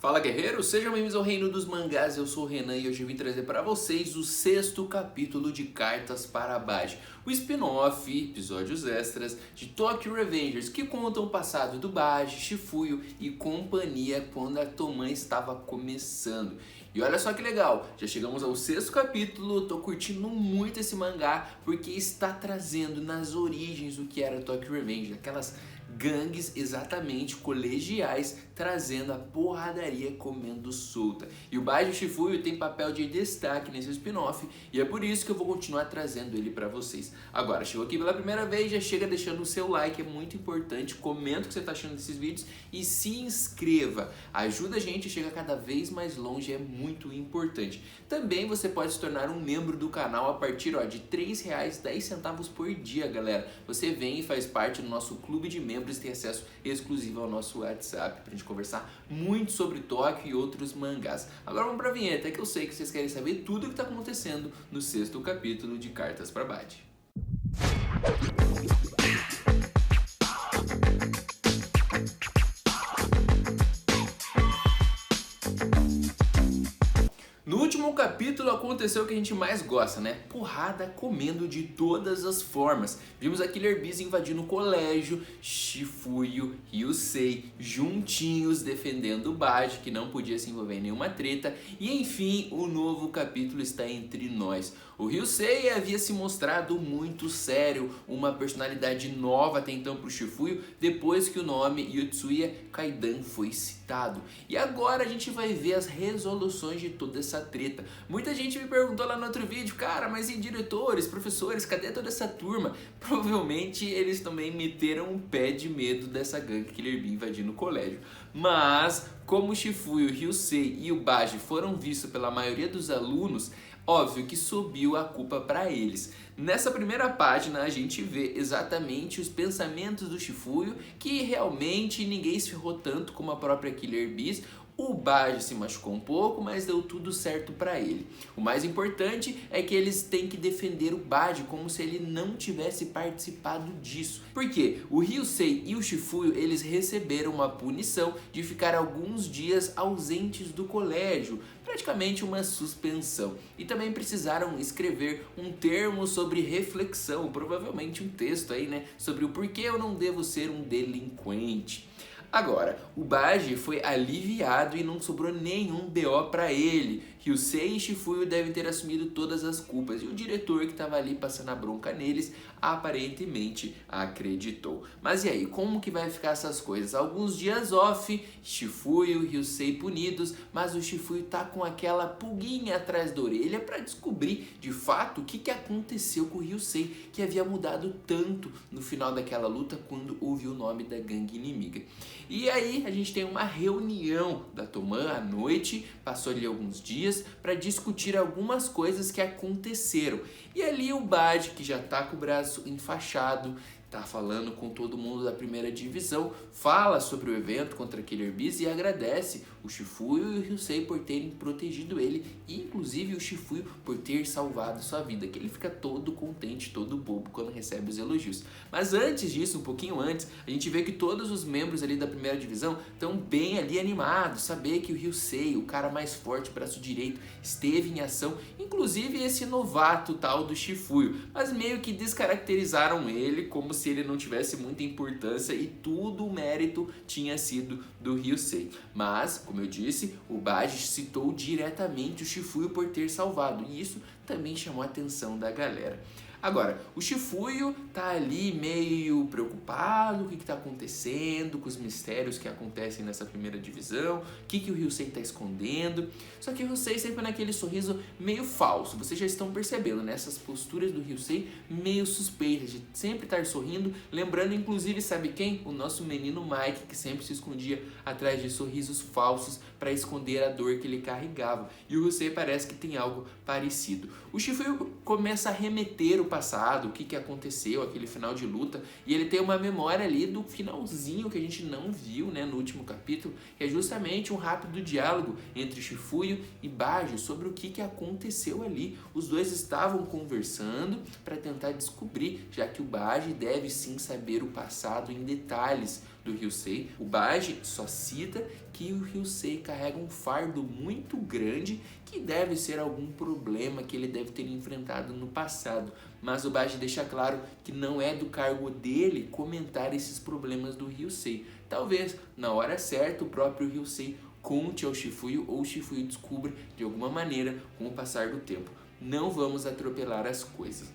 Fala, guerreiros, sejam bem-vindos ao Reino dos Mangás. Eu sou o Renan e hoje eu vim trazer para vocês o 6º capítulo de Cartas para Baji, o spin-off, episódios extras de Tokyo Revengers, que contam o passado do Baji, Shifuyo e companhia quando a Toman estava começando. E olha só que legal, já chegamos ao 6º capítulo, tô curtindo muito esse mangá porque está trazendo nas origens o que era Tokyo Revengers, aquelas gangues exatamente colegiais trazendo a porradaria comendo solta. E o Baji Shifuyo tem papel de destaque nesse spin-off e é por isso que eu vou continuar trazendo ele pra vocês. Agora, chegou aqui pela primeira vez, já chega deixando o seu like, é muito importante, comenta o que você tá achando desses vídeos e se inscreva. Ajuda a gente a chegar cada vez mais longe, é muito importante. Também você pode se tornar um membro do canal a partir de R$3,10 por dia, galera. Você vem e faz parte do nosso clube de membros e tem acesso exclusivo ao nosso WhatsApp pra gente conversar muito sobre Tóquio e outros mangás. Agora vamos pra vinheta, que eu sei que vocês querem saber tudo o que tá acontecendo no 6º capítulo de Cartas para Baji. No último capítulo aconteceu o que a gente mais gosta, né? Porrada comendo de todas as formas. Vimos a Killer Bees invadindo o colégio, Shifuyo e Ryusei juntinhos defendendo o Baji, que não podia se envolver em nenhuma treta. E enfim, o novo capítulo está entre nós. O Ryusei havia se mostrado muito sério, uma personalidade nova até então para o Shifuyo, depois que o nome Yotsuya Kaidan foi citado. E agora a gente vai ver as resoluções de toda essa treta. Muita gente me perguntou lá no outro vídeo, cara, mas e diretores, professores, cadê toda essa turma? Provavelmente eles também meteram um pé de medo dessa gangue Killer Bee invadindo o colégio. Mas, como o Shifuyo, o Ryusei e o Baji foram vistos pela maioria dos alunos, óbvio que subiu a culpa para eles. Nessa primeira página a gente vê exatamente os pensamentos do Shifuyo, que realmente ninguém se ferrou tanto como a própria Killer Bees. O Baji se machucou um pouco, mas deu tudo certo para ele. O mais importante é que eles têm que defender o Baji como se ele não tivesse participado disso. Porque o Ryusei e o Shifuyo, eles receberam uma punição de ficar alguns dias ausentes do colégio, praticamente uma suspensão. E também precisaram escrever um termo sobre reflexão, provavelmente um texto aí, né, sobre o porquê eu não devo ser um delinquente. Agora, o Baji foi aliviado e não sobrou nenhum BO pra ele. Ryusei e Shifuyo devem ter assumido todas as culpas e o diretor que estava ali passando a bronca neles aparentemente acreditou. Mas e aí, como que vai ficar essas coisas? Alguns dias off, Shifuyo e Ryusei punidos, mas o Shifuyo tá com aquela pulguinha atrás da orelha para descobrir de fato o que aconteceu com o Ryusei, que havia mudado tanto no final daquela luta quando ouviu o nome da gangue inimiga. E aí a gente tem uma reunião da Toman à noite, passou ali alguns dias, para discutir algumas coisas que aconteceram. E ali o Baji, que já tá com o braço enfaixado, tá falando com todo mundo da primeira divisão, fala sobre o evento contra Killer Bees e agradece o Shifuyo e o Ryusei por terem protegido ele, e inclusive o Shifuyo por ter salvado sua vida, que ele fica todo contente, todo bobo quando recebe os elogios. Mas antes disso, um pouquinho antes, a gente vê que todos os membros ali da primeira divisão estão bem ali animados, saber que o Ryusei, o cara mais forte, braço direito, esteve em ação, inclusive esse novato tal do Shifuyo, mas meio que descaracterizaram ele como se ele não tivesse muita importância e tudo o mérito tinha sido do Ryusei. Mas, como eu disse, o Baji citou diretamente o Shifuyo por ter salvado e isso também chamou a atenção da galera. Agora, o Shifuyo tá ali meio preocupado, o que tá acontecendo, com os mistérios que acontecem nessa primeira divisão, o que o Ryusei tá escondendo. Só que o Ryusei sempre naquele sorriso meio falso, vocês já estão percebendo, né? Essas posturas do Ryusei meio suspeitas, de sempre estar sorrindo, lembrando inclusive, sabe quem? O nosso menino Mike, que sempre se escondia atrás de sorrisos falsos para esconder a dor que ele carregava. E o Ryusei parece que tem algo parecido. O Shifuyo começa a remeter o passado, o que aconteceu, aquele final de luta, e ele tem uma memória ali do finalzinho que a gente não viu, né, no último capítulo, que é justamente um rápido diálogo entre Shifuyo e Baji sobre o que aconteceu ali. Os dois estavam conversando para tentar descobrir, já que o Baji deve sim saber o passado em detalhes do Ryusei. O Baji só cita que o Ryusei carrega um fardo muito grande que deve ser algum problema que ele deve ter enfrentado no passado. Mas o Baji deixa claro que não é do cargo dele comentar esses problemas do Ryusei. Talvez, na hora certa, o próprio Ryusei conte ao Shifuyo ou o Shifuyo descubra de alguma maneira com o passar do tempo. Não vamos atropelar as coisas.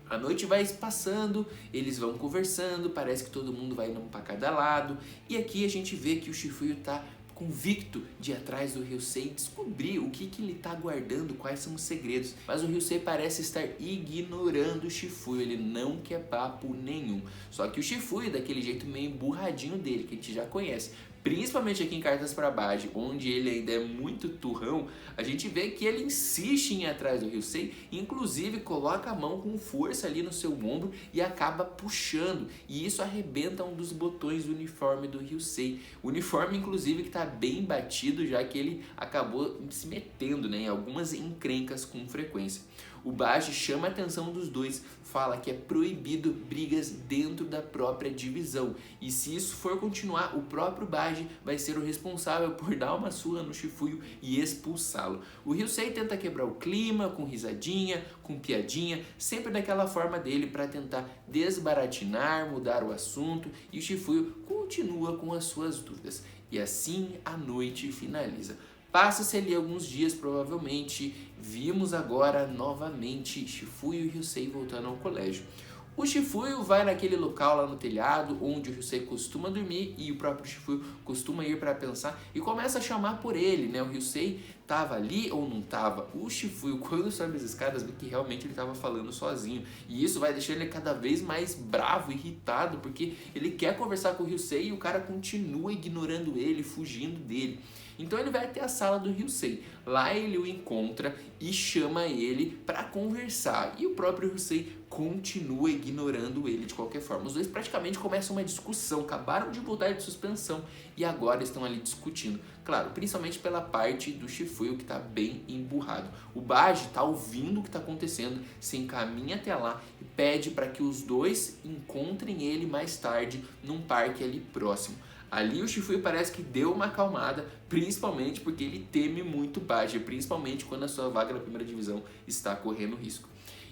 A noite vai passando, eles vão conversando, parece que todo mundo vai indo para cada lado. E aqui a gente vê que o Shifuyo está convicto de ir atrás do Ryusei e descobrir o que ele está guardando, quais são os segredos. Mas o Ryusei parece estar ignorando o Shifuyo, ele não quer papo nenhum. Só que o Shifuyo, daquele jeito meio emburradinho dele, que a gente já conhece, principalmente aqui em Cartas para Baji, onde ele ainda é muito turrão, a gente vê que ele insiste em ir atrás do Ryusei, inclusive coloca a mão com força ali no seu ombro e acaba puxando, e isso arrebenta um dos botões do uniforme do Ryusei. O uniforme, inclusive, que está bem batido, já que ele acabou se metendo, né, em algumas encrencas com frequência. O Baji chama a atenção dos dois, fala que é proibido brigas dentro da própria divisão. E se isso for continuar, o próprio Baji vai ser o responsável por dar uma surra no Shifuyo e expulsá-lo. O Ryusei tenta quebrar o clima com risadinha, com piadinha, sempre daquela forma dele para tentar desbaratinar, mudar o assunto, e o Shifuyo continua com as suas dúvidas. E assim a noite finaliza. Passa-se ali alguns dias, provavelmente, vimos agora novamente Shifuyo e Ryusei voltando ao colégio. O Shifuyo vai naquele local lá no telhado, onde o Ryusei costuma dormir e o próprio Shifuyo costuma ir para pensar e começa a chamar por ele, né? O Ryusei estava ali ou não estava? O Shifuyo, quando sobe as escadas, vê que realmente ele estava falando sozinho. E isso vai deixar ele cada vez mais bravo, irritado, porque ele quer conversar com o Ryusei e o cara continua ignorando ele, fugindo dele. Então ele vai até a sala do Ryusei. Lá ele o encontra e chama ele para conversar. E o próprio Ryusei continua ignorando ele de qualquer forma. Os dois praticamente começam uma discussão, acabaram de voltar de suspensão e agora estão ali discutindo. Claro, principalmente pela parte do Shifuyo, que está bem emburrado. O Baji está ouvindo o que está acontecendo, se encaminha até lá e pede para que os dois encontrem ele mais tarde num parque ali próximo. Ali o Shifuyo parece que deu uma acalmada, principalmente porque ele teme muito o Baji, principalmente quando a sua vaga na primeira divisão está correndo risco.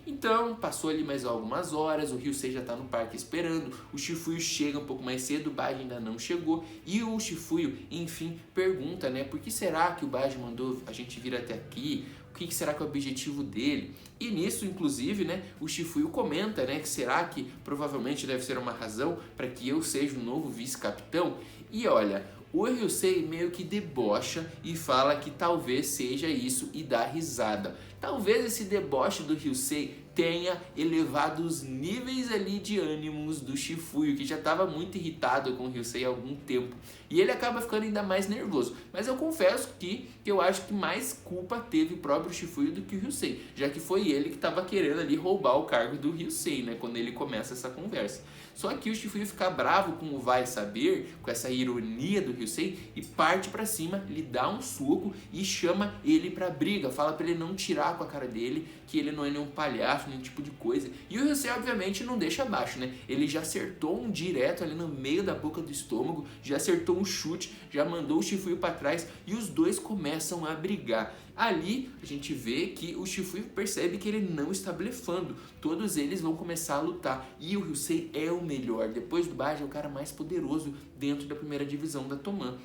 Então, passou ali mais algumas horas, o Ryusei já está no parque esperando, o Shifuyo chega um pouco mais cedo, o Baji ainda não chegou, e o Shifuyo, enfim, pergunta, né, por que será que o Baji mandou a gente vir até aqui? O que será que é o objetivo dele? E nisso, inclusive, né, o Shifuyo comenta, né, que será que provavelmente deve ser uma razão para que eu seja o novo vice-capitão? E olha, o Ryusei meio que debocha e fala que talvez seja isso e dá risada. Talvez esse deboche do Ryusei tenha elevado os níveis ali de ânimos do Shifuyo, que já estava muito irritado com o Ryusei há algum tempo. E ele acaba ficando ainda mais nervoso. Mas eu confesso que eu acho que mais culpa teve o próprio Shifuyo do que o Ryusei, já que foi ele que estava querendo ali roubar o cargo do Ryusei, né, quando ele começa essa conversa. Só que o Shifuyo fica bravo com o vai saber, com essa ironia do Ryusei, e parte pra cima, lhe dá um soco e chama ele pra briga, fala pra ele não tirar com a cara dele, que ele não é nenhum palhaço, nenhum tipo de coisa. E o Ryusei obviamente não deixa abaixo, né? Ele já acertou um direto ali no meio da boca do estômago, já acertou um chute, já mandou o Shifuyo pra trás e os dois começam a brigar. Ali a gente vê que o Shifuyo percebe que ele não está blefando, todos eles vão começar a lutar e o Ryusei é o melhor, depois do Baji é o cara mais poderoso dentro da primeira divisão da Toman.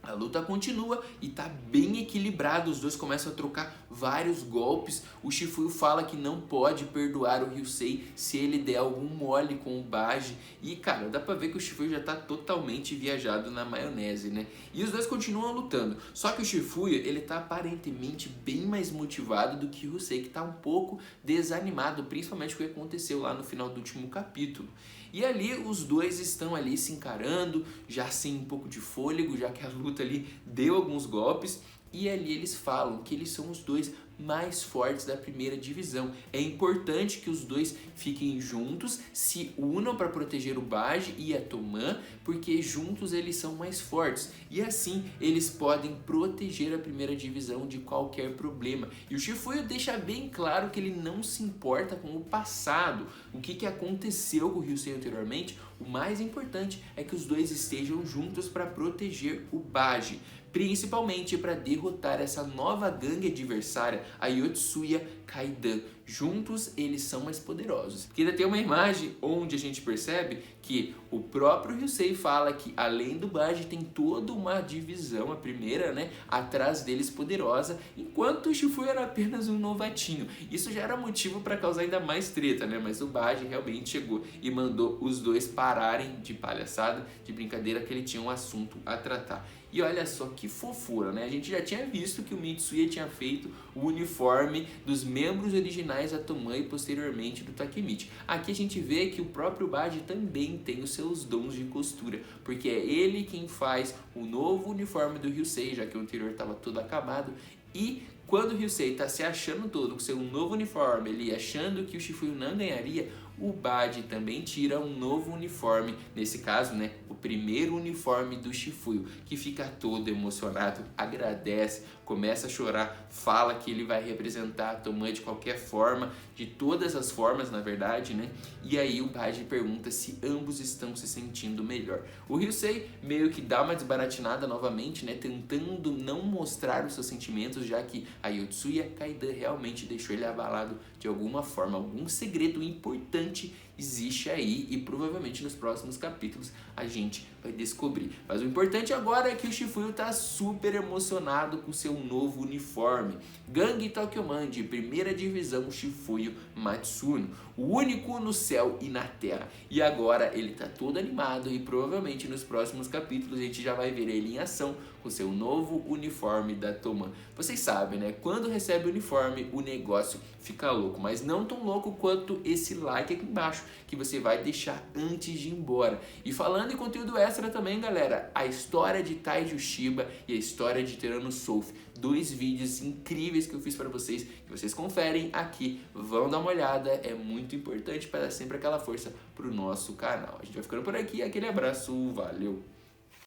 A luta continua e tá bem equilibrado, os dois começam a trocar vários golpes. O Shifuyo fala que não pode perdoar o Ryusei se ele der algum mole com o Baji. E cara, dá pra ver que o Shifuyo já tá totalmente viajado na maionese, né? E os dois continuam lutando. Só que o Shifuyo, ele tá aparentemente bem mais motivado do que o Ryusei, que tá um pouco desanimado, principalmente com o que aconteceu lá no final do último capítulo. E ali os dois estão ali se encarando, já sem um pouco de fôlego, já que a luta ali deu alguns golpes. E ali eles falam que eles são os dois mais fortes da primeira divisão. É importante que os dois fiquem juntos, se unam para proteger o Baji e a Toman, porque juntos eles são mais fortes. E assim eles podem proteger a primeira divisão de qualquer problema. E o Shifuyo deixa bem claro que ele não se importa com o passado, o que aconteceu com o Ryusei anteriormente, O mais importante é que os dois estejam juntos para proteger o Baji, principalmente para derrotar essa nova gangue adversária, a Yotsuya Kaidan. Juntos eles são mais poderosos. Porque ainda tem uma imagem onde a gente percebe que o próprio Ryusei fala que além do Baji tem toda uma divisão, a primeira, né, atrás deles poderosa, enquanto o Shifuya era apenas um novatinho. Isso já era motivo para causar ainda mais treta, né? Mas o Baji realmente chegou e mandou os dois pararem de palhaçada, de brincadeira, que ele tinha um assunto a tratar. E olha só que fofura, né? A gente já tinha visto que o Mitsuya tinha feito o uniforme dos membros originais da Toman e posteriormente do Takemichi. Aqui a gente vê que o próprio Baji também tem os seus dons de costura, porque é ele quem faz o novo uniforme do Ryusei, já que o anterior estava todo acabado. E quando o Ryusei está se achando todo com seu novo uniforme, ele achando que o Shifuya não ganharia, o Baji também tira um novo uniforme, nesse caso, né, o primeiro uniforme do Shifuya, que fica todo emocionado, agradece, começa a chorar, fala que ele vai representar a Toman de qualquer forma, de todas as formas, na verdade, né? E aí o Baji pergunta se ambos estão se sentindo melhor. O Ryusei meio que dá uma desbaratinada novamente, né, tentando não mostrar os seus sentimentos, já que a Yotsuya Kaidan realmente deixou ele abalado de alguma forma, algum segredo importante existe aí e provavelmente nos próximos capítulos a gente vai descobrir. Mas o importante agora é que o Shifuya tá super emocionado com seu novo uniforme. Gangue Tokyoman de primeira divisão Shifuya Matsuno, o único no céu e na terra. E agora ele tá todo animado e provavelmente nos próximos capítulos a gente já vai ver ele em ação com seu novo uniforme da Toman. Vocês sabem, né? Quando recebe o uniforme, o negócio fica louco, mas não tão louco quanto esse like aqui embaixo, que você vai deixar antes de ir embora. E falando em conteúdo extra também, galera, a história de Taiji Shiba e a história de Tyrannosaurus, dois vídeos incríveis que eu fiz para vocês, que vocês conferem aqui, vão dar uma olhada, é muito importante para dar sempre aquela força pro nosso canal. A gente vai ficando por aqui, aquele abraço, valeu!